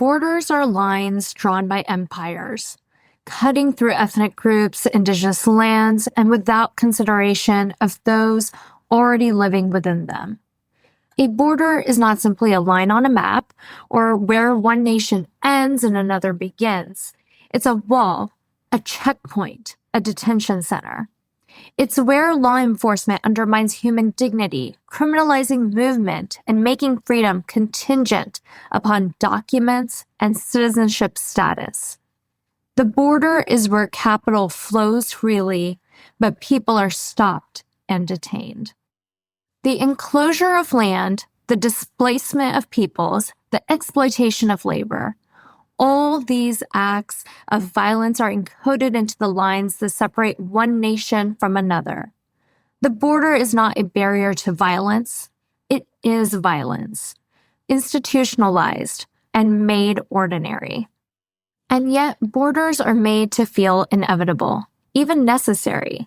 Borders are lines drawn by empires, cutting through ethnic groups, indigenous lands, and without consideration of those already living within them. A border is not simply a line on a map or where one nation ends and another begins. It's a wall, a checkpoint, a detention center. It's where law enforcement undermines human dignity, criminalizing movement and making freedom contingent upon documents and citizenship status. The border is where capital flows freely, but people are stopped and detained. The enclosure of land, the displacement of peoples, the exploitation of labor, all these acts of violence are encoded into the lines that separate one nation from another. The border is not a barrier to violence. It is violence, institutionalized and made ordinary. And yet, borders are made to feel inevitable, even necessary.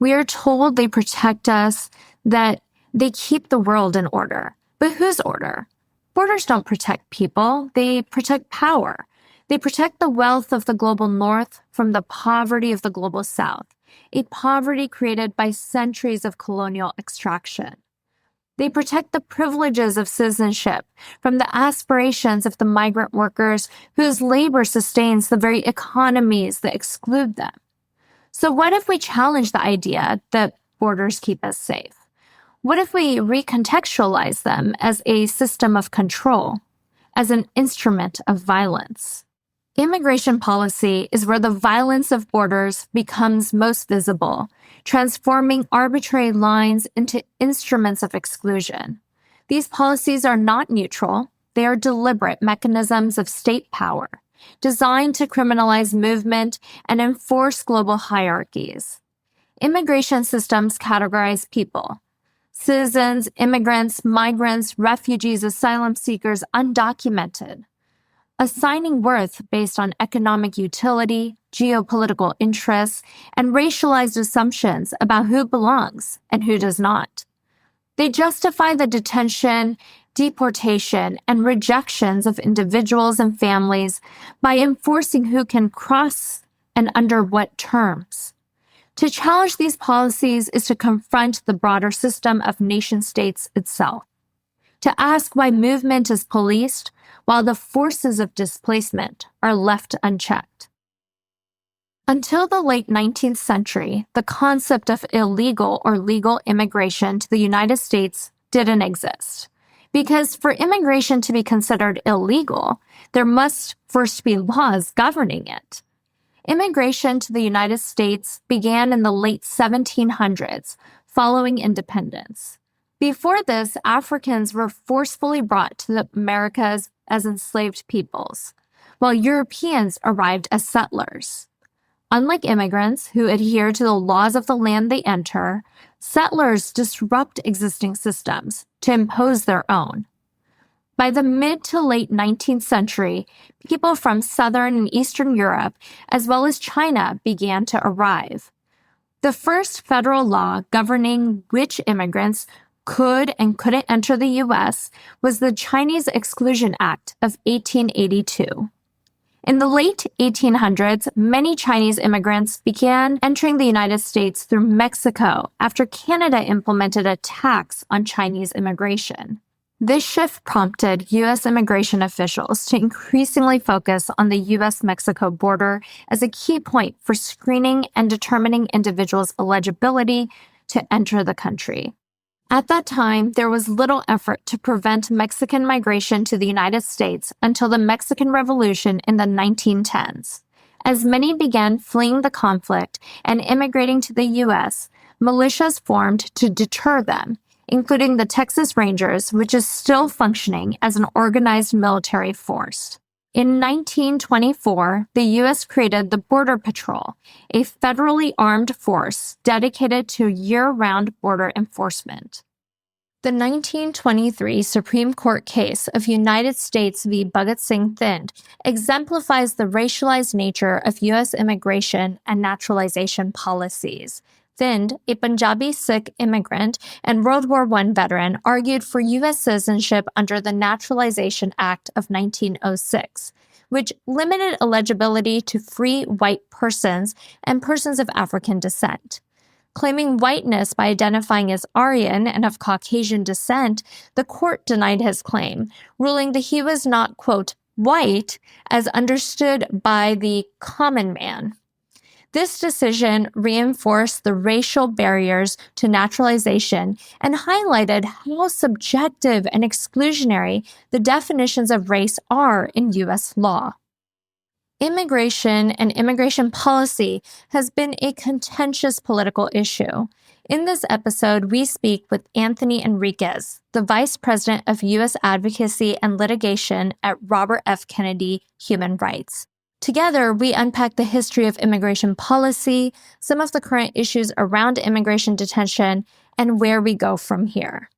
We are told they protect us, that they keep the world in order. But whose order? Borders don't protect people. They protect power. They protect the wealth of the global north from the poverty of the global south, a poverty created by centuries of colonial extraction. They protect the privileges of citizenship from the aspirations of the migrant workers whose labor sustains the very economies that exclude them. So what if we challenge the idea that borders keep us safe? What if we recontextualize them as a system of control, as an instrument of violence? Immigration policy is where the violence of borders becomes most visible, transforming arbitrary lines into instruments of exclusion. These policies are not neutral. They are deliberate mechanisms of state power, designed to criminalize movement and enforce global hierarchies. Immigration systems categorize people: citizens, immigrants, migrants, refugees, asylum seekers, undocumented, assigning worth based on economic utility, geopolitical interests, and racialized assumptions about who belongs and who does not. They justify the detention, deportation, and rejections of individuals and families by enforcing who can cross and under what terms. To challenge these policies is to confront the broader system of nation-states itself, to ask why movement is policed while the forces of displacement are left unchecked. Until the late 19th century, the concept of illegal or legal immigration to the United States didn't exist. Because for immigration to be considered illegal, there must first be laws governing it. Immigration to the United States began in the late 1700s, following independence. Before this, Africans were forcefully brought to the Americas as enslaved peoples, while Europeans arrived as settlers. Unlike immigrants who adhere to the laws of the land they enter, settlers disrupt existing systems to impose their own. By the mid to late 19th century, people from Southern and Eastern Europe, as well as China, began to arrive. The first federal law governing which immigrants could and couldn't enter the U.S. was the Chinese Exclusion Act of 1882. In the late 1800s, many Chinese immigrants began entering the United States through Mexico after Canada implemented a tax on Chinese immigration. This shift prompted U.S. immigration officials to increasingly focus on the U.S.-Mexico border as a key point for screening and determining individuals' eligibility to enter the country. At that time, there was little effort to prevent Mexican migration to the United States until the Mexican Revolution in the 1910s. As many began fleeing the conflict and immigrating to the U.S., militias formed to deter them, including the Texas Rangers, which is still functioning as an organized military force. In 1924, the U.S. created the Border Patrol, a federally armed force dedicated to year-round border enforcement. The 1923 Supreme Court case of United States v. Bhagat Singh Thind exemplifies the racialized nature of U.S. immigration and naturalization policies. Thind, a Punjabi Sikh immigrant and World War I veteran, argued for U.S. citizenship under the Naturalization Act of 1906, which limited eligibility to free white persons and persons of African descent. Claiming whiteness by identifying as Aryan and of Caucasian descent, the court denied his claim, ruling that he was not, quote, white as understood by the common man. This decision reinforced the racial barriers to naturalization and highlighted how subjective and exclusionary the definitions of race are in U.S. law. Immigration and immigration policy has been a contentious political issue. In this episode, we speak with Anthony Enriquez, the Vice President of U.S. Advocacy and Litigation at Robert F. Kennedy Human Rights. Together, we unpack the history of immigration policy, some of the current issues around immigration detention, and where we go from here.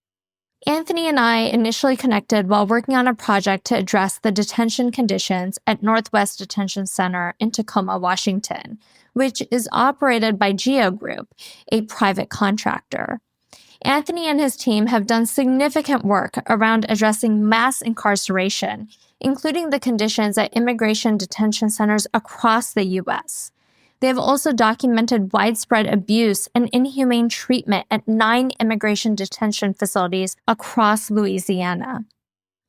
Anthony and I initially connected while working on a project to address the detention conditions at Northwest Detention Center in Tacoma, Washington, which is operated by Geo Group, a private contractor. Anthony and his team have done significant work around addressing mass incarceration, including the conditions at immigration detention centers across the U.S. They have also documented widespread abuse and inhumane treatment at 9 immigration detention facilities across Louisiana.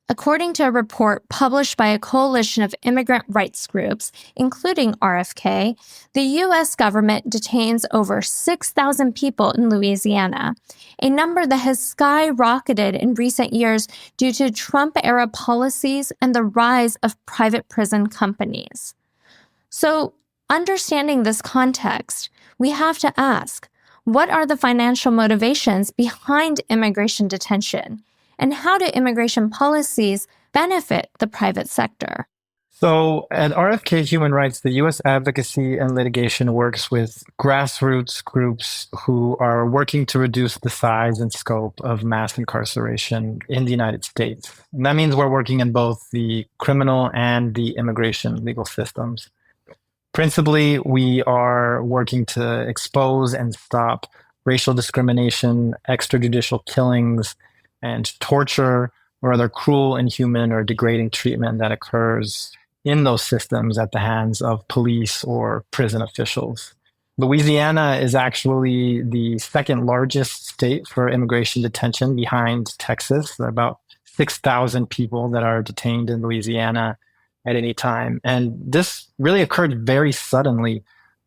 According to a report published by a coalition of immigrant rights groups, including RFK, the U.S. government detains over 6,000 people in Louisiana, a number that has skyrocketed in recent years due to Trump-era policies and the rise of private prison companies. So, understanding this context, we have to ask, what are the financial motivations behind immigration detention? And how do immigration policies benefit the private sector? So at RFK Human Rights, the U.S. Advocacy and Litigation works with grassroots groups who are working to reduce the size and scope of mass incarceration in the United States. And that means we're working in both the criminal and the immigration legal systems. Principally, we are working to expose and stop racial discrimination, extrajudicial killings, and torture or other cruel, inhuman, or degrading treatment that occurs in those systems at the hands of police or prison officials. Louisiana is actually the second largest state for immigration detention behind Texas. There are about 6,000 people that are detained in Louisiana at any time. And this really occurred very suddenly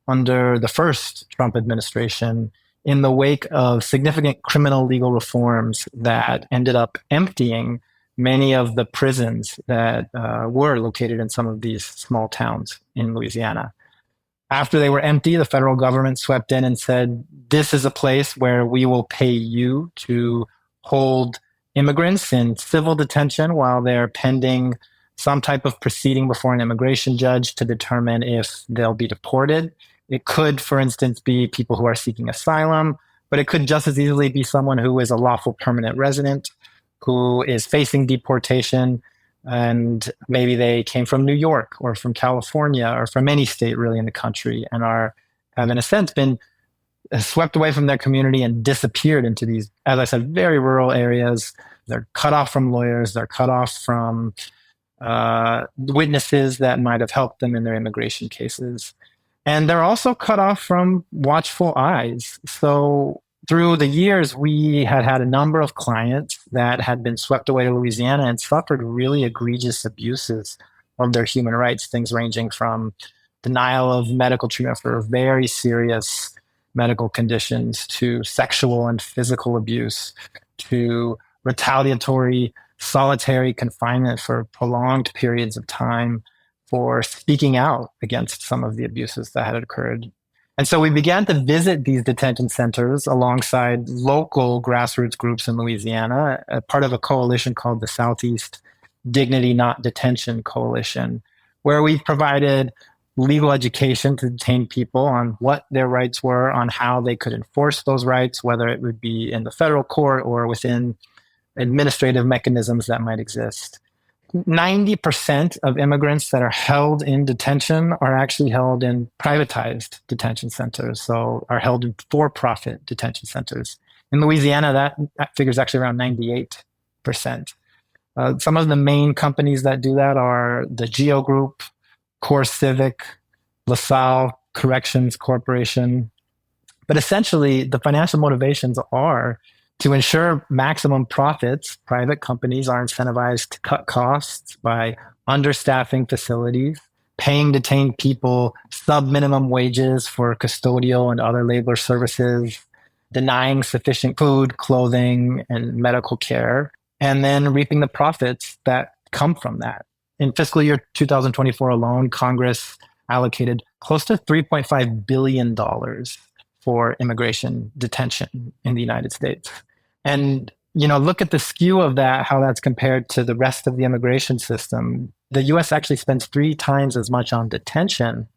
under the first Trump administration in the wake of significant criminal legal reforms that ended up emptying many of the prisons that were located in some of these small towns in Louisiana. After they were empty, the federal government swept in and said, this is a place where we will pay you to hold immigrants in civil detention while they're pending some type of proceeding before an immigration judge to determine if they'll be deported. It could, for instance, be people who are seeking asylum, but it could just as easily be someone who is a lawful permanent resident, who is facing deportation, and maybe they came from New York or from California or from any state really in the country and have in a sense been swept away from their community and disappeared into these, as I said, very rural areas. They're cut off from lawyers. They're cut off from witnesses that might have helped them in their immigration cases. And they're also cut off from watchful eyes. So through the years, we had a number of clients that had been swept away to Louisiana and suffered really egregious abuses of their human rights, things ranging from denial of medical treatment for very serious medical conditions to sexual and physical abuse to retaliatory solitary confinement for prolonged periods of time for speaking out against some of the abuses that had occurred. And so we began to visit these detention centers alongside local grassroots groups in Louisiana, a part of a coalition called the Southeast Dignity Not Detention Coalition, where we provided legal education to detained people on what their rights were, on how they could enforce those rights, whether it would be in the federal court or within administrative mechanisms that might exist. 90% of immigrants that are held in detention are actually held in privatized detention centers, so are held in for-profit detention centers. In Louisiana, that figure is actually around 98%. Some of the main companies that do that are the Geo Group, Core Civic, LaSalle Corrections Corporation. But essentially, the financial motivations are to ensure maximum profits. Private companies are incentivized to cut costs by understaffing facilities, paying detained people sub-minimum wages for custodial and other labor services, denying sufficient food, clothing, and medical care, and then reaping the profits that come from that. In fiscal year 2024 alone, Congress allocated close to $3.5 billion for immigration detention in the United States. And, look at the skew of that, how that's compared to the rest of the immigration system. The US actually spends 3 times as much on detention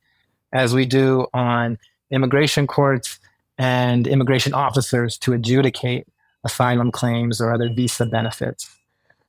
as we do on immigration courts and immigration officers to adjudicate asylum claims or other visa benefits.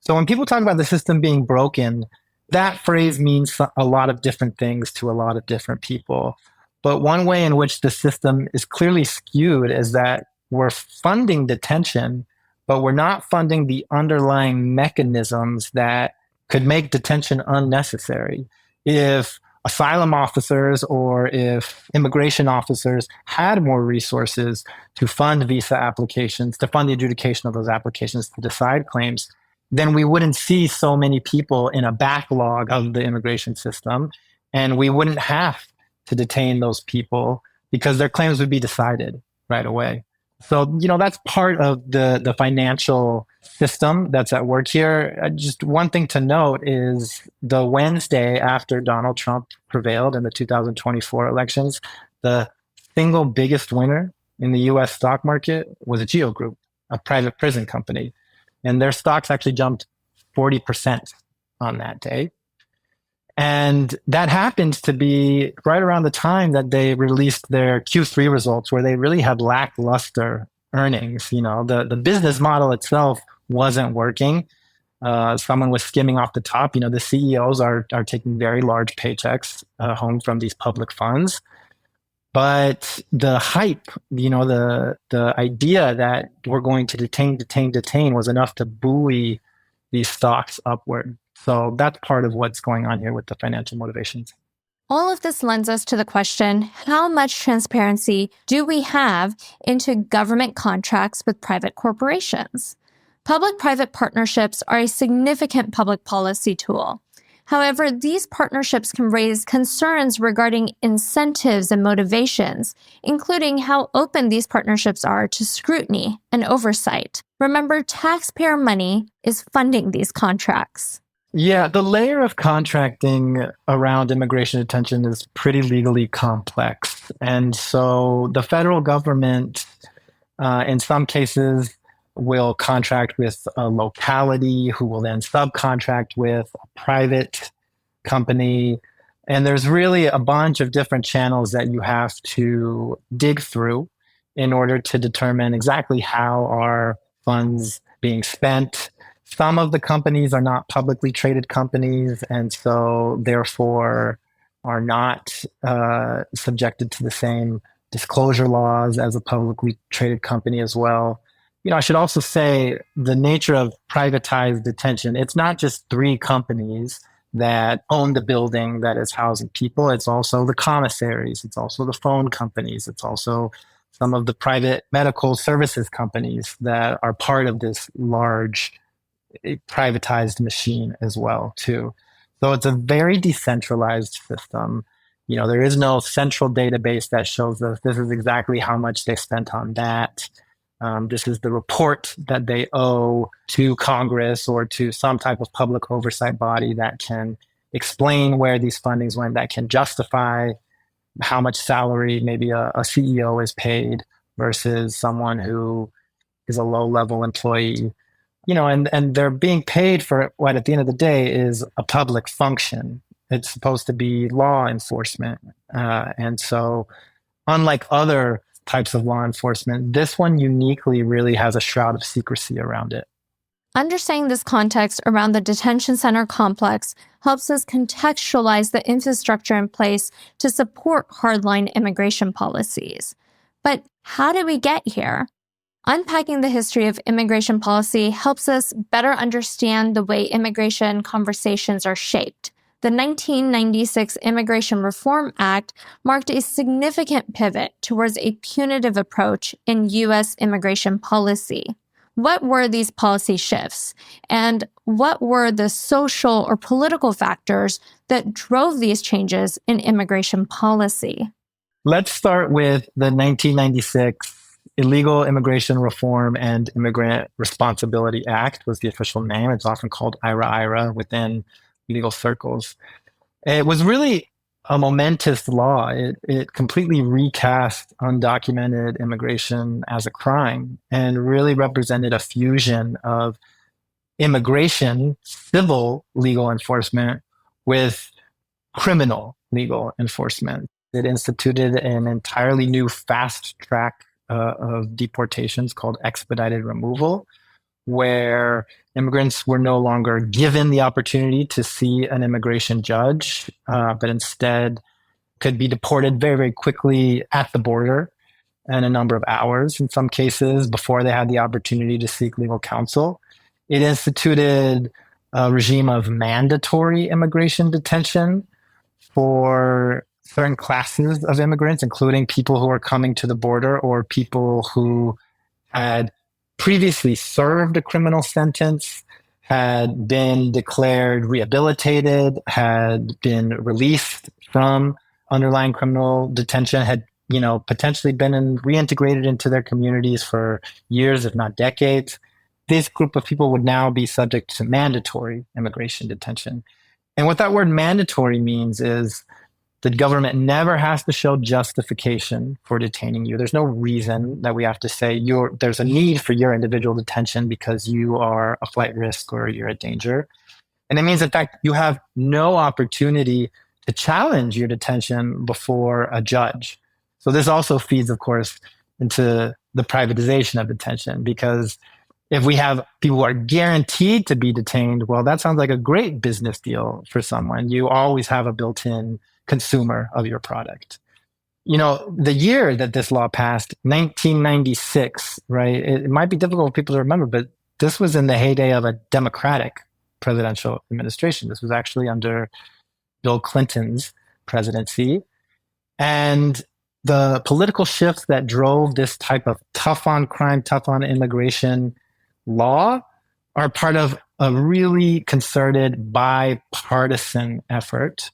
So when people talk about the system being broken, that phrase means a lot of different things to a lot of different people. But one way in which the system is clearly skewed is that we're funding detention, but we're not funding the underlying mechanisms that could make detention unnecessary. If asylum officers or if immigration officers had more resources to fund visa applications, to fund the adjudication of those applications, to decide claims, then we wouldn't see so many people in a backlog of the immigration system, and we wouldn't have to detain those people because their claims would be decided right away. So, that's part of the financial system that's at work here. Just one thing to note is the Wednesday after Donald Trump prevailed in the 2024 elections, the single biggest winner in the US stock market was a Geo Group, a private prison company. And their stocks actually jumped 40% on that day. And that happened to be right around the time that they released their Q3 results, where they really had lackluster earnings. The business model itself wasn't working. Someone was skimming off the top. The CEOs are taking very large paychecks home from these public funds. But the hype, the idea that we're going to detain was enough to buoy these stocks upward. So that's part of what's going on here with the financial motivations. All of this lends us to the question, how much transparency do we have into government contracts with private corporations? Public-private partnerships are a significant public policy tool. However, these partnerships can raise concerns regarding incentives and motivations, including how open these partnerships are to scrutiny and oversight. Remember, taxpayer money is funding these contracts. Yeah, the layer of contracting around immigration detention is pretty legally complex. And so the federal government, in some cases, will contract with a locality who will then subcontract with a private company. And there's really a bunch of different channels that you have to dig through in order to determine exactly how are funds being spent. Some of the companies are not publicly traded companies, and so therefore are not subjected to the same disclosure laws as a publicly traded company as well. I should also say the nature of privatized detention, it's not just 3 companies that own the building that is housing people. It's also the commissaries. It's also the phone companies. It's also some of the private medical services companies that are part of this large privatized machine as well, too. So it's a very decentralized system. There is no central database that shows us this is exactly how much they spent on that. This is the report that they owe to Congress or to some type of public oversight body that can explain where these fundings went, that can justify how much salary maybe a CEO is paid versus someone who is a low-level employee. And they're being paid for what at the end of the day is a public function. It's supposed to be law enforcement. And so unlike other types of law enforcement, this one uniquely really has a shroud of secrecy around it. Understanding this context around the detention center complex helps us contextualize the infrastructure in place to support hardline immigration policies. But how did we get here? Unpacking the history of immigration policy helps us better understand the way immigration conversations are shaped. The 1996 Immigration Reform Act marked a significant pivot towards a punitive approach in U.S. immigration policy. What were these policy shifts, and what were the social or political factors that drove these changes in immigration policy? Let's start with the 1996 Illegal Immigration Reform and Immigrant Responsibility Act was the official name. It's often called IRA within legal circles. It was really a momentous law. It completely recast undocumented immigration as a crime and really represented a fusion of immigration, civil legal enforcement, with criminal legal enforcement. It instituted an entirely new fast track of deportations called expedited removal, where immigrants were no longer given the opportunity to see an immigration judge, but instead could be deported very, very quickly at the border in a number of hours, in some cases, before they had the opportunity to seek legal counsel. It instituted a regime of mandatory immigration detention for certain classes of immigrants, including people who are coming to the border or people who had previously served a criminal sentence, had been declared rehabilitated, had been released from underlying criminal detention, had potentially been reintegrated into their communities for years, if not decades. This group of people would now be subject to mandatory immigration detention. And what that word mandatory means is the government never has to show justification for detaining you. There's no reason that we have to say there's a need for your individual detention because you are a flight risk or you're a danger. And it means, in fact, you have no opportunity to challenge your detention before a judge. So this also feeds, of course, into the privatization of detention, because if we have people who are guaranteed to be detained, well, that sounds like a great business deal for someone. You always have a built-in consumer of your product. The year that this law passed, 1996, right? It might be difficult for people to remember, but this was in the heyday of a Democratic presidential administration. This was actually under Bill Clinton's presidency. And the political shifts that drove this type of tough on crime, tough on immigration law are part of a really concerted bipartisan effort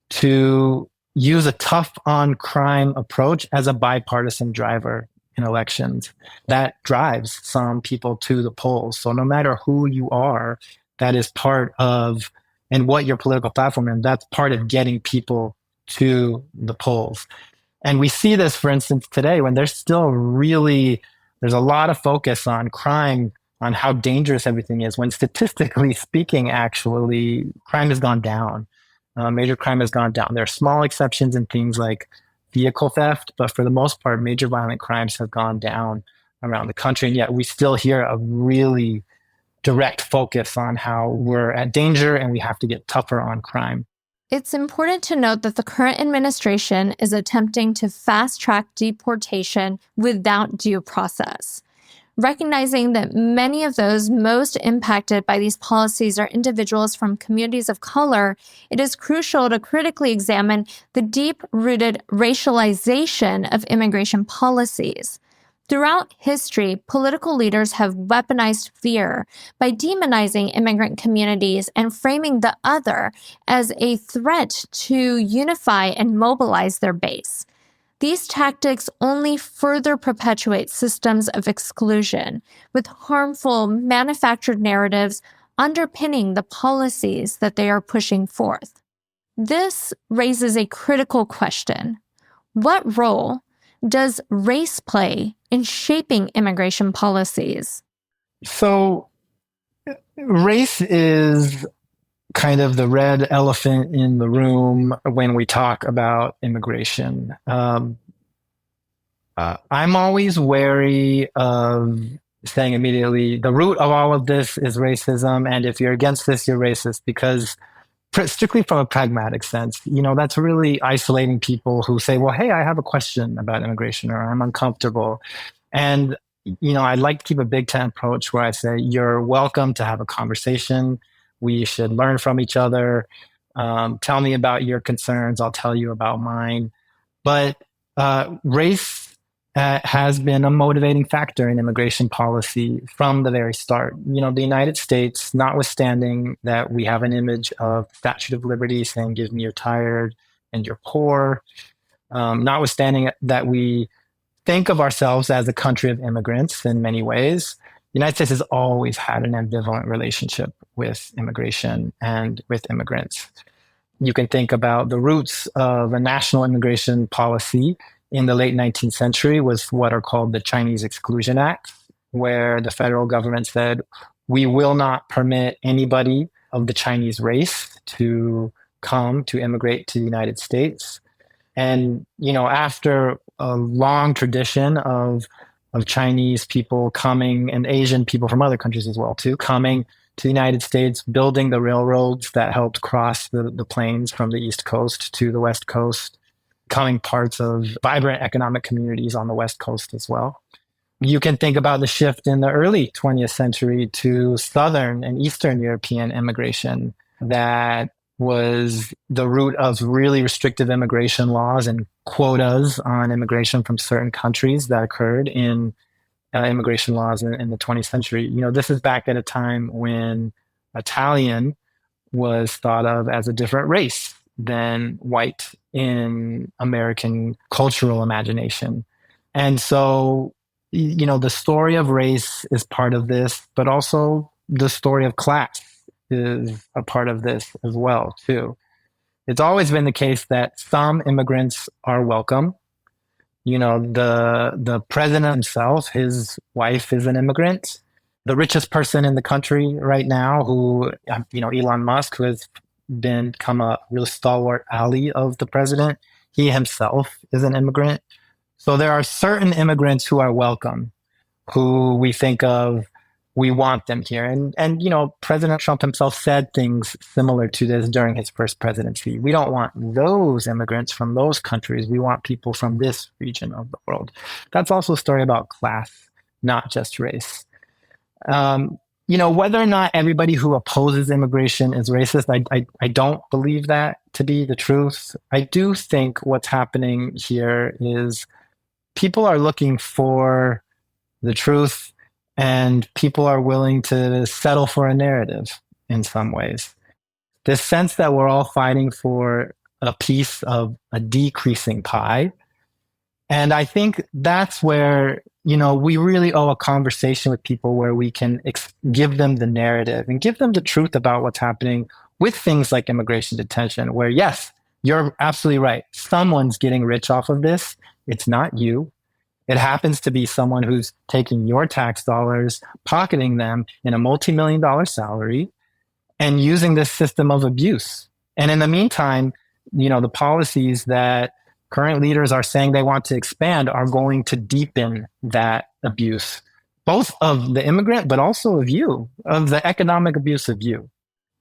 to use a tough on crime approach as a bipartisan driver in elections. That drives some people to the polls. So no matter who you are, that is part of, and what your political platform is, that's part of getting people to the polls. And we see this, for instance, today when there's a lot of focus on crime, on how dangerous everything is, when statistically speaking, actually, crime has gone down. Major crime has gone down. There are small exceptions in things like vehicle theft, but for the most part, major violent crimes have gone down around the country. And yet we still hear a really direct focus on how we're at danger and we have to get tougher on crime. It's important to note that the current administration is attempting to fast-track deportation without due process. Recognizing that many of those most impacted by these policies are individuals from communities of color, it is crucial to critically examine the deep-rooted racialization of immigration policies. Throughout history, political leaders have weaponized fear by demonizing immigrant communities and framing the other as a threat to unify and mobilize their base. These tactics only further perpetuate systems of exclusion, with harmful manufactured narratives underpinning the policies that they are pushing forth. This raises a critical question. What role does race play in shaping immigration policies? So, race is kind of the red elephant in the room when we talk about immigration. I'm always wary of saying immediately the root of all of this is racism, and if you're against this, you're racist, because strictly from a pragmatic sense, that's really isolating people who say, well, hey, I have a question about immigration, or I'm uncomfortable. And, I like to keep a big tent approach where I say, you're welcome to have a conversation. We should learn from each other. Tell me about your concerns. I'll tell you about mine. But race has been a motivating factor in immigration policy from the very start. The United States, notwithstanding that we have an image of Statue of Liberty saying, give me you're tired and you're poor, notwithstanding that we think of ourselves as a country of immigrants in many ways, the United States has always had an ambivalent relationship with immigration and with immigrants. You can think about the roots of a national immigration policy in the late 19th century was what are called the Chinese Exclusion Acts, where the federal government said, we will not permit anybody of the Chinese race to come to immigrate to the United States. And, after a long tradition of Chinese people coming, and Asian people from other countries as well, too, coming to the United States, building the railroads that helped cross the plains from the East Coast to the West Coast, becoming parts of vibrant economic communities on the West Coast as well. You can think about the shift in the early 20th century to Southern and Eastern European immigration that was the root of really restrictive immigration laws and quotas on immigration from certain countries that occurred in immigration laws in the 20th century. This is back at a time when Italian was thought of as a different race than white in American cultural imagination. And so, the story of race is part of this, but also the story of class is a part of this as well, too. It's always been the case that some immigrants are welcome. The president himself, his wife is an immigrant. The richest person in the country right now, who, Elon Musk, who has become a real stalwart ally of the president, he himself is an immigrant. So there are certain immigrants who are welcome, who we think of, we want them here. And President Trump himself said things similar to this during his first presidency. We don't want those immigrants from those countries. We want people from this region of the world. That's also a story about class, not just race. Whether or not everybody who opposes immigration is racist, I don't believe that to be the truth. I do think what's happening here is people are looking for the truth, and people are willing to settle for a narrative in some ways. This sense that we're all fighting for a piece of a decreasing pie. And I think that's where, we really owe a conversation with people where we can give them the narrative and give them the truth about what's happening with things like immigration detention, where, yes, you're absolutely right. Someone's getting rich off of this. It's not you. It happens to be someone who's taking your tax dollars, pocketing them in a multi-million-dollar salary, and using this system of abuse. And in the meantime, the policies that current leaders are saying they want to expand are going to deepen that abuse, both of the immigrant, but also of you, of the economic abuse of you.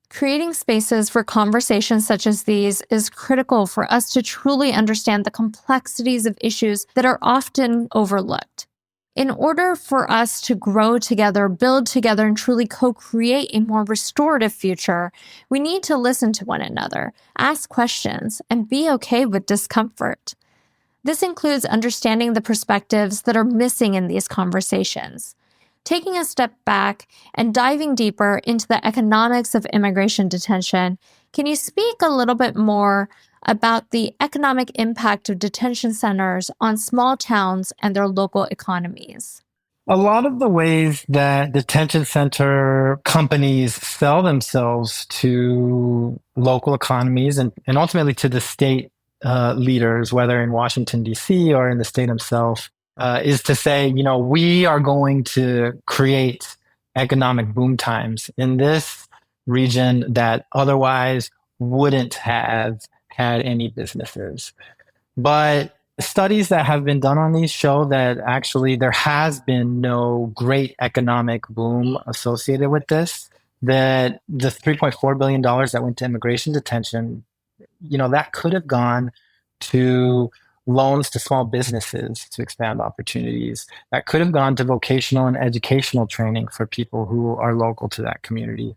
Creating spaces for conversations such as these is critical for us to truly understand the complexities of issues that are often overlooked. In order for us to grow together, build together, and truly co-create a more restorative future, we need to listen to one another, ask questions, and be okay with discomfort. This includes understanding the perspectives that are missing in these conversations. Taking a step back and diving deeper into the economics of immigration detention, can you speak a little bit more about the economic impact of detention centers on small towns and their local economies? A lot of the ways that detention center companies sell themselves to local economies and ultimately to the state leaders, whether in Washington, D.C. or in the state itself, is to say, we are going to create economic boom times in this region that otherwise wouldn't have had any businesses. But Studies that have been done on these show that actually there has been no great economic boom associated with this, that the $3.4 billion that went to immigration detention, that could have gone to loans to small businesses to expand opportunities. That could have gone to vocational and educational training for people who are local to that community.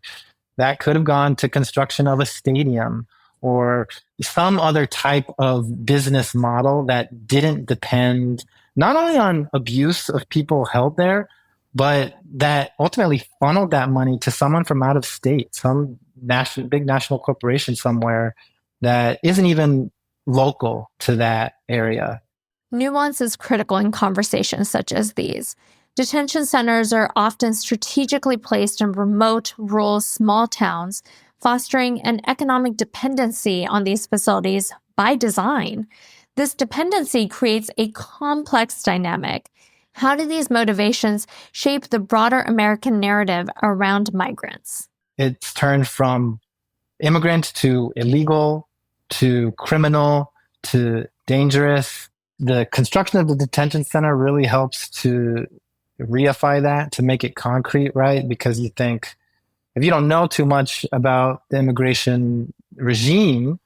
That could have gone to construction of a stadium or some other type of business model that didn't depend not only on abuse of people held there, but that ultimately funneled that money to someone from out of state, some big national corporation somewhere that isn't even local to that area. Nuance is critical in conversations such as these. Detention centers are often strategically placed in remote, rural, small towns, fostering an economic dependency on these facilities by design. This dependency creates a complex dynamic. How do these motivations shape the broader American narrative around migrants? It's turned from immigrant to illegal to criminal to dangerous. The construction of the detention center really helps to reify that, to make it concrete, right? Because you think, if you don't know too much about the immigration regime,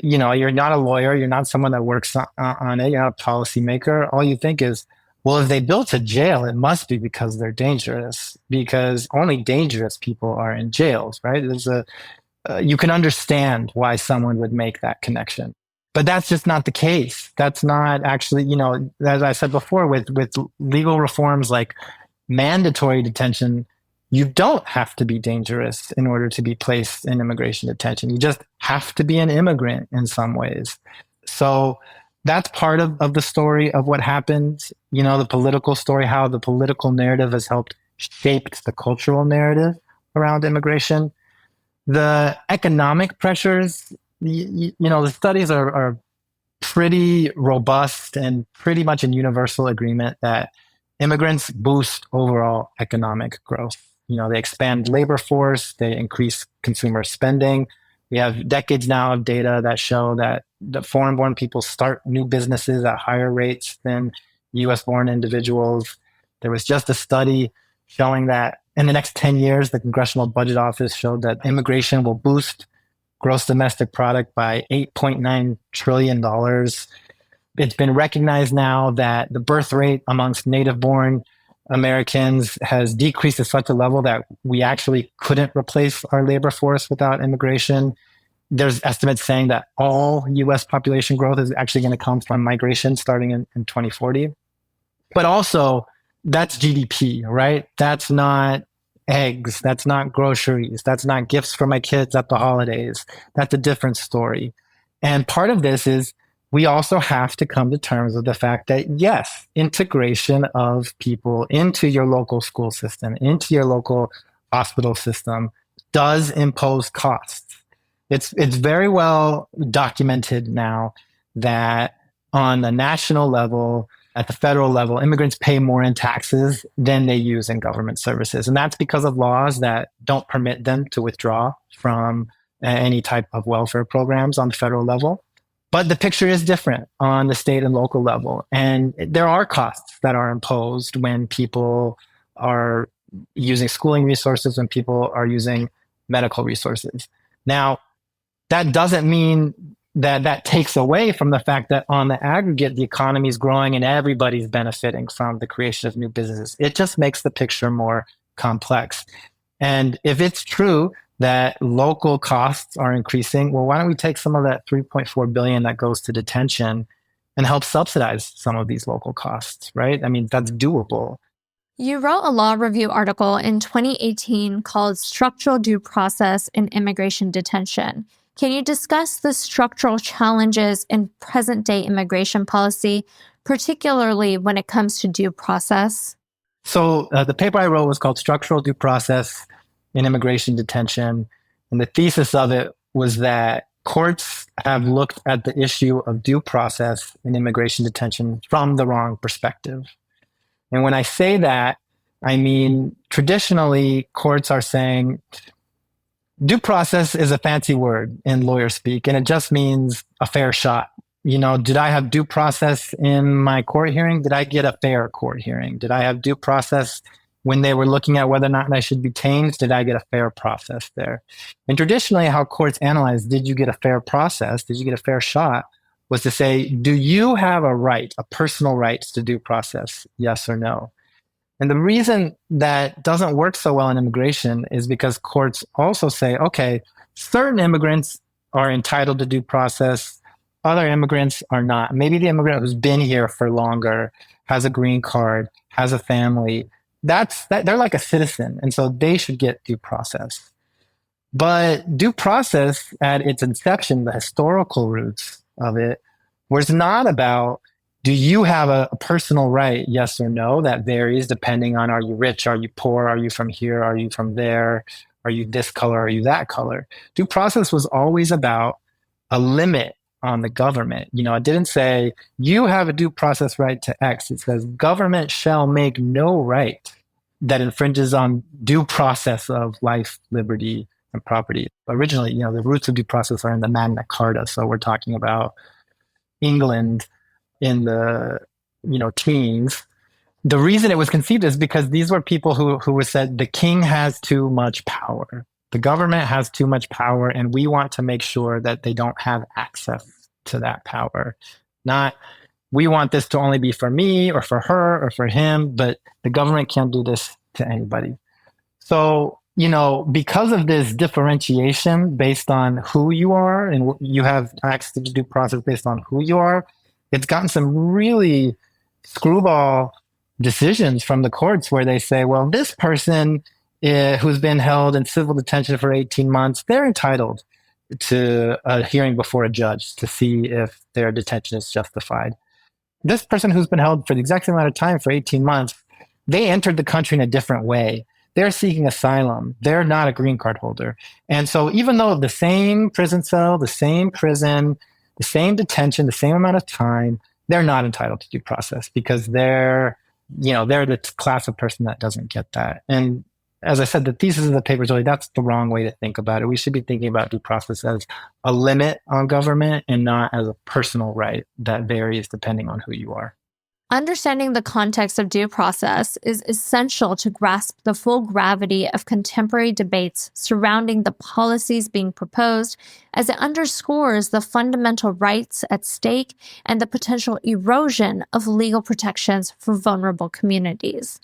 you're not a lawyer, you're not someone that works on it, you're not a policymaker. All you think is, well, if they built a jail, it must be because they're dangerous, because only dangerous people are in jails, right? You can understand why someone would make that connection. But that's just not the case. That's not actually, as I said before, with legal reforms like mandatory detention, you don't have to be dangerous in order to be placed in immigration detention. You just have to be an immigrant in some ways. So that's part of the story of what happened, the political story, how the political narrative has helped shape the cultural narrative around immigration. The economic pressures, the studies are pretty robust and pretty much in universal agreement that immigrants boost overall economic growth. They expand labor force, they increase consumer spending. We have decades now of data that show that the foreign-born people start new businesses at higher rates than U.S.-born individuals. There was just a study showing that in the next 10 years, the Congressional Budget Office showed that immigration will boost gross domestic product by $8.9 trillion. It's been recognized now that the birth rate amongst native-born Americans has decreased to such a level that we actually couldn't replace our labor force without immigration. There's estimates saying that all U.S. population growth is actually going to come from migration starting in 2040. But also, that's GDP, right? That's not eggs. That's not groceries. That's not gifts for my kids at the holidays. That's a different story. And part of this is we also have to come to terms with the fact that, yes, integration of people into your local school system, into your local hospital system does impose costs. It's very well documented now that on the national level, at the federal level, immigrants pay more in taxes than they use in government services. And that's because of laws that don't permit them to withdraw from any type of welfare programs on the federal level. But the picture is different on the state and local level. And there are costs that are imposed when people are using schooling resources, when people are using medical resources. Now, that doesn't mean that takes away from the fact that on the aggregate, the economy is growing and everybody's benefiting from the creation of new businesses. It just makes the picture more complex. And if it's true that local costs are increasing, well, why don't we take some of that $3.4 billion that goes to detention and help subsidize some of these local costs, right? I mean, that's doable. You wrote a law review article in 2018 called Structural Due Process in Immigration Detention. Can you discuss the structural challenges in present-day immigration policy, particularly when it comes to due process? So the paper I wrote was called Structural Due Process in Immigration Detention. And the thesis of it was that courts have looked at the issue of due process in immigration detention from the wrong perspective. And when I say that, I mean, traditionally, courts are saying due process is a fancy word in lawyer speak, and it just means a fair shot Did I have due process in my court hearing? Did I get a fair court hearing? Did I have due process when they were looking at whether or not I should be changed? Did I get a fair process there? And traditionally, how courts analyze, did you get a fair process? Did you get a fair shot? Was to say, do you have a right, a personal right to due process? Yes or no? And the reason that doesn't work so well in immigration is because courts also say, okay, certain immigrants are entitled to due process. Other immigrants are not. Maybe the immigrant who's been here for longer, has a green card, has a family. They're like a citizen. And so they should get due process. But due process at its inception, the historical roots of it, was not about, do you have a personal right, yes or no? That varies depending on, are you rich, are you poor, are you from here, are you from there, are you this color, are you that color? Due process was always about a limit on the government. It didn't say, you have a due process right to X. It says, government shall make no right that infringes on due process of life, liberty, and property. Originally, the roots of due process are in the Magna Carta. So we're talking about England in the teens. The reason it was conceived is because these were people who were said, the king has too much power, the government has too much power, and we want to make sure that they don't have access to that power. Not, we want this to only be for me or for her or for him, but the government can't do this to anybody. So because of this differentiation based on who you are, and you have access to due process based on who you are, it's gotten some really screwball decisions from the courts where they say, well, this person who's been held in civil detention for 18 months, they're entitled to a hearing before a judge to see if their detention is justified. This person who's been held for the exact same amount of time for 18 months, they entered the country in a different way. They're seeking asylum. They're not a green card holder. And so even though the same prison cell, the same prison, the same detention, the same amount of time, they're not entitled to due process because they're the class of person that doesn't get that. And as I said, the thesis of the paper is really, that's the wrong way to think about it. We should be thinking about due process as a limit on government and not as a personal right that varies depending on who you are. Understanding the context of due process is essential to grasp the full gravity of contemporary debates surrounding the policies being proposed, as it underscores the fundamental rights at stake and the potential erosion of legal protections for vulnerable communities.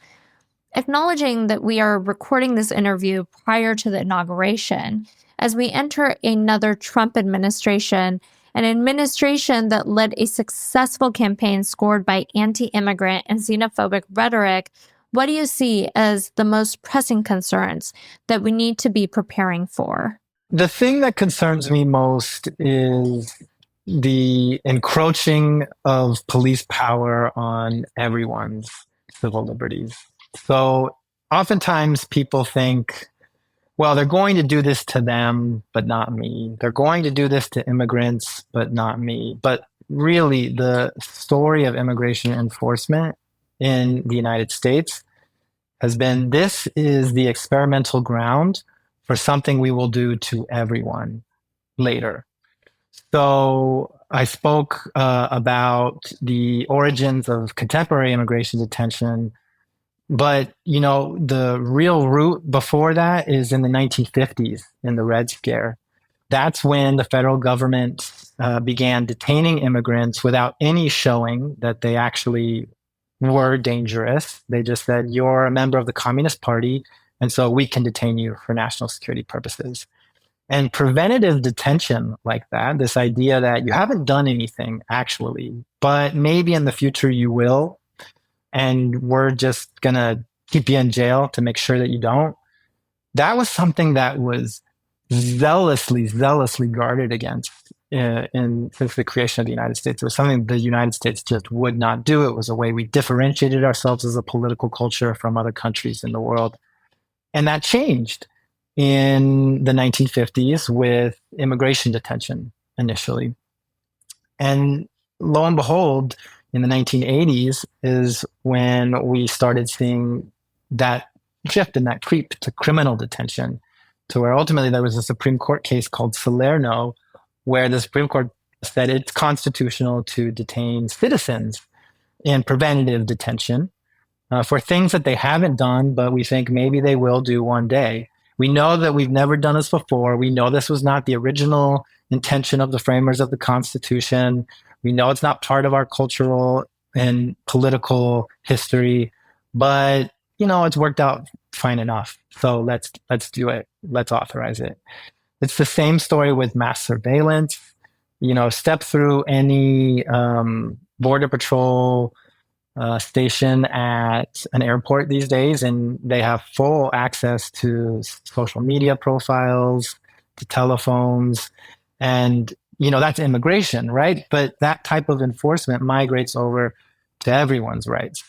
Acknowledging that we are recording this interview prior to the inauguration, as we enter another Trump administration, an administration that led a successful campaign scored by anti-immigrant and xenophobic rhetoric, what do you see as the most pressing concerns that we need to be preparing for? The thing that concerns me most is the encroaching of police power on everyone's civil liberties. So oftentimes people think, well, they're going to do this to them, but not me. They're going to do this to immigrants, but not me. But really, the story of immigration enforcement in the United States has been, this is the experimental ground for something we will do to everyone later. So I spoke about the origins of contemporary immigration detention. But, the real root before that is in the 1950s in the Red Scare. That's when the federal government began detaining immigrants without any showing that they actually were dangerous. They just said, you're a member of the Communist Party, and so we can detain you for national security purposes. And preventative detention like that, this idea that you haven't done anything actually, but maybe in the future you will, and we're just going to keep you in jail to make sure that you don't. That was something that was zealously guarded against since the creation of the United States. It was something the United States just would not do. It was a way we differentiated ourselves as a political culture from other countries in the world. And that changed in the 1950s with immigration detention initially. And lo and behold, in the 1980s is when we started seeing that shift and that creep to criminal detention, to where ultimately there was a Supreme Court case called Salerno, where the Supreme Court said it's constitutional to detain citizens in preventative detention for things that they haven't done, but we think maybe they will do one day. We know that we've never done this before. We know this was not the original intention of the framers of the Constitution. We know it's not part of our cultural and political history, but it's worked out fine enough. So let's do it. Let's authorize it. It's the same story with mass surveillance. Step through any border patrol station at an airport these days, and they have full access to social media profiles, to telephones, and that's immigration, right? But that type of enforcement migrates over to everyone's rights.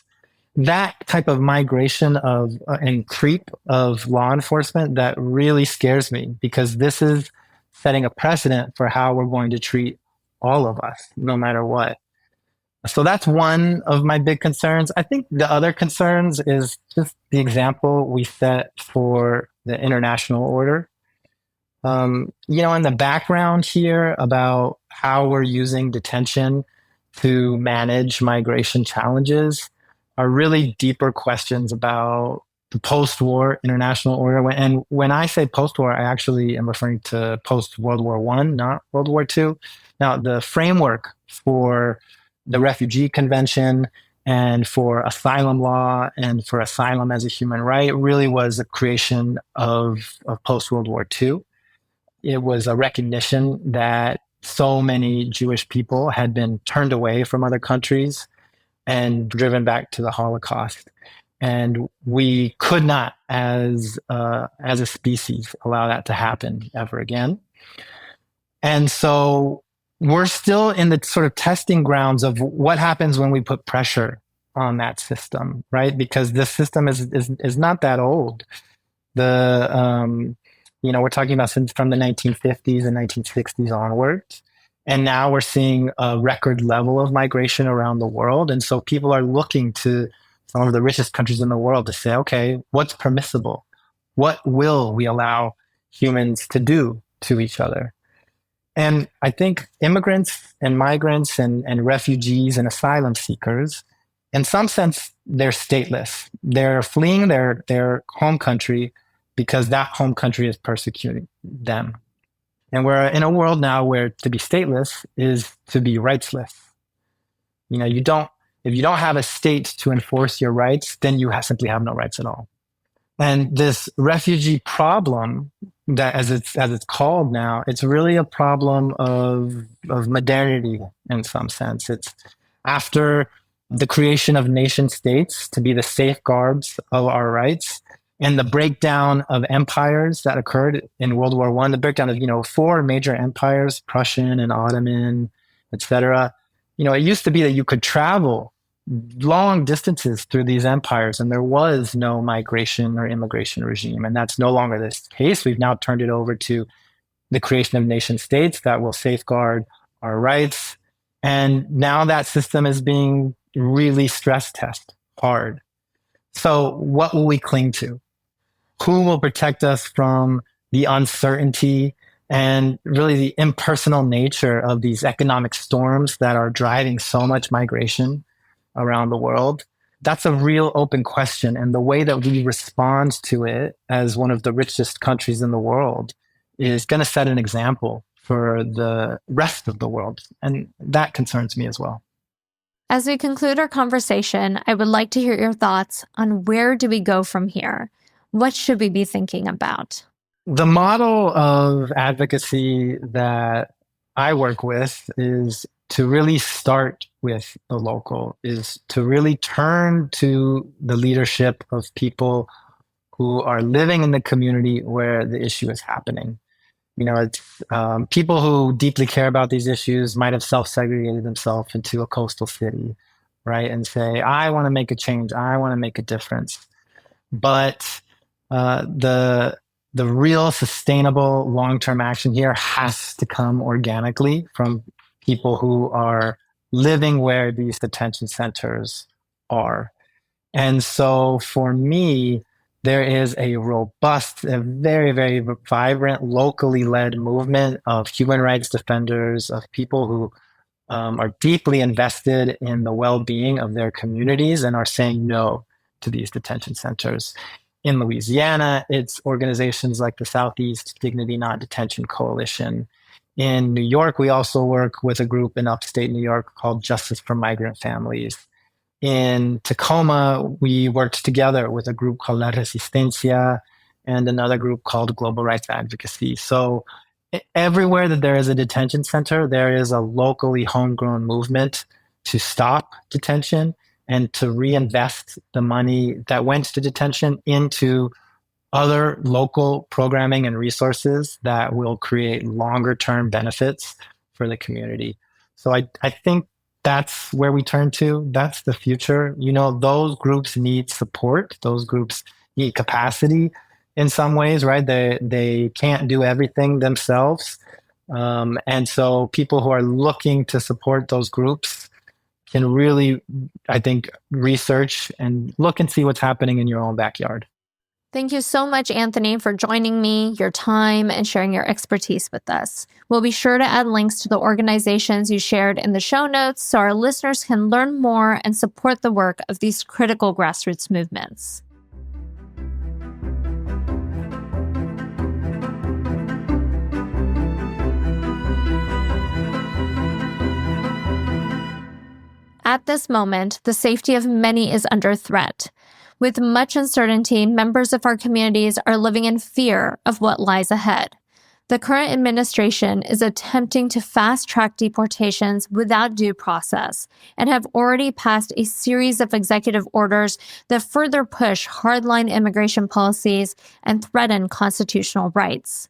That type of migration of and creep of law enforcement, that really scares me, because this is setting a precedent for how we're going to treat all of us, no matter what. So that's one of my big concerns. I think the other concerns is just the example we set for the international order. In the background here about how we're using detention to manage migration challenges are really deeper questions about the post-war international order. And when I say post-war, I actually am referring to post-World War I, not World War II. Now, the framework for the Refugee Convention and for asylum law and for asylum as a human right really was a creation of post-World War II. It was a recognition that so many Jewish people had been turned away from other countries and driven back to the Holocaust. And we could not, as a species, allow that to happen ever again. And so we're still in the sort of testing grounds of what happens when we put pressure on that system, right? Because this system is not that old. We're talking about since from the 1950s and 1960s onwards. And now we're seeing a record level of migration around the world. And so people are looking to some of the richest countries in the world to say, okay, what's permissible? What will we allow humans to do to each other? And I think immigrants and migrants and refugees and asylum seekers, in some sense, they're stateless. They're fleeing their home country because that home country is persecuting them. And we're in a world now where to be stateless is to be rightsless. If you don't have a state to enforce your rights, then you simply have no rights at all. And this refugee problem, that as it's called now, it's really a problem of modernity in some sense. It's after the creation of nation states to be the safeguards of our rights, and the breakdown of empires that occurred in World War I, the breakdown of four major empires, Prussian and Ottoman, etc. It used to be that you could travel long distances through these empires, and there was no migration or immigration regime. And that's no longer the case. We've now turned it over to the creation of nation states that will safeguard our rights. And now that system is being really stress tested hard. So what will we cling to? Who will protect us from the uncertainty and really the impersonal nature of these economic storms that are driving so much migration around the world? That's a real open question. And the way that we respond to it as one of the richest countries in the world is going to set an example for the rest of the world. And that concerns me as well. As we conclude our conversation, I would like to hear your thoughts on where do we go from here? What should we be thinking about? The model of advocacy that I work with is to really start with the local, is to really turn to the leadership of people who are living in the community where the issue is happening. It's people who deeply care about these issues might have self-segregated themselves into a coastal city, right? And say, I want to make a change. I want to make a difference. But the real sustainable long-term action here has to come organically from people who are living where these detention centers are. And so for me, there is a robust, a very, very vibrant, locally led movement of human rights defenders, of people who are deeply invested in the well-being of their communities and are saying no to these detention centers. In Louisiana, it's organizations like the Southeast Dignity Not Detention Coalition. In New York, we also work with a group in upstate New York called Justice for Migrant Families. In Tacoma, we worked together with a group called La Resistencia and another group called Global Rights Advocacy. So everywhere that there is a detention center, there is a locally homegrown movement to stop detention and to reinvest the money that went to detention into other local programming and resources that will create longer term benefits for the community. So I think that's where we turn to. That's the future. Those groups need support. Those groups need capacity in some ways, right? They can't do everything themselves. And so people who are looking to support those groups can really, I think, research and look and see what's happening in your own backyard. Thank you so much, Anthony, for joining me, your time, and sharing your expertise with us. We'll be sure to add links to the organizations you shared in the show notes so our listeners can learn more and support the work of these critical grassroots movements. At this moment, the safety of many is under threat. With much uncertainty, members of our communities are living in fear of what lies ahead. The current administration is attempting to fast-track deportations without due process and have already passed a series of executive orders that further push hardline immigration policies and threaten constitutional rights.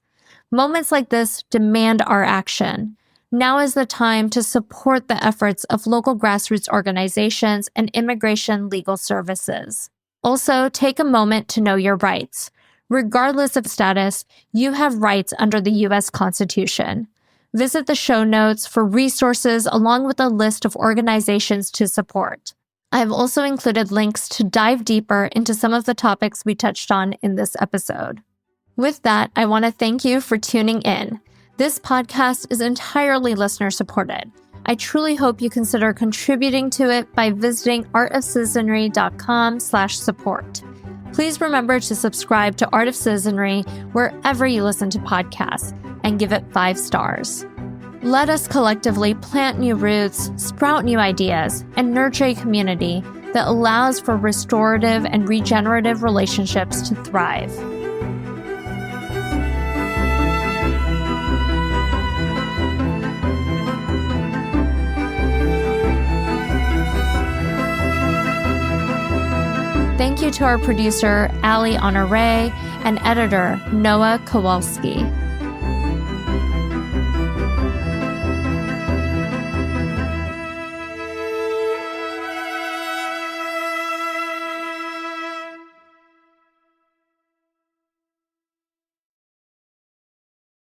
Moments like this demand our action. Now is the time to support the efforts of local grassroots organizations and immigration legal services. Also, take a moment to know your rights. Regardless of status, you have rights under the U.S. Constitution. Visit the show notes for resources along with a list of organizations to support. I have also included links to dive deeper into some of the topics we touched on in this episode. With that, I want to thank you for tuning in. This podcast is entirely listener-supported. I truly hope you consider contributing to it by visiting artofcitizenry.com/support. Please remember to subscribe to Art of Citizenry wherever you listen to podcasts and give it 5 stars. Let us collectively plant new roots, sprout new ideas, and nurture a community that allows for restorative and regenerative relationships to thrive. Thank you to our producer, Ali Honoré, and editor, Noah Kowalski.